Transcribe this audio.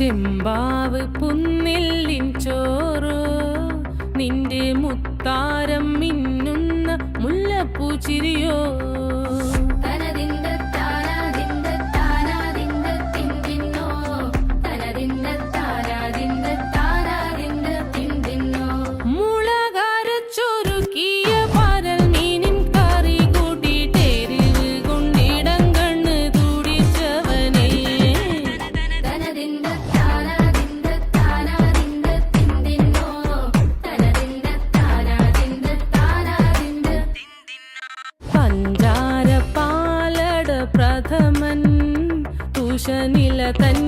ചെമ്പാവ് പുന്നെല്ലിൻ ചോറോ നിന്റെ മുത്താരം മിന്നുന്ന മുല്ലപ്പൂച്ചിരിയോ പഞ്ചാര പാലട പ്രഥമൻ തുഷനില തൻ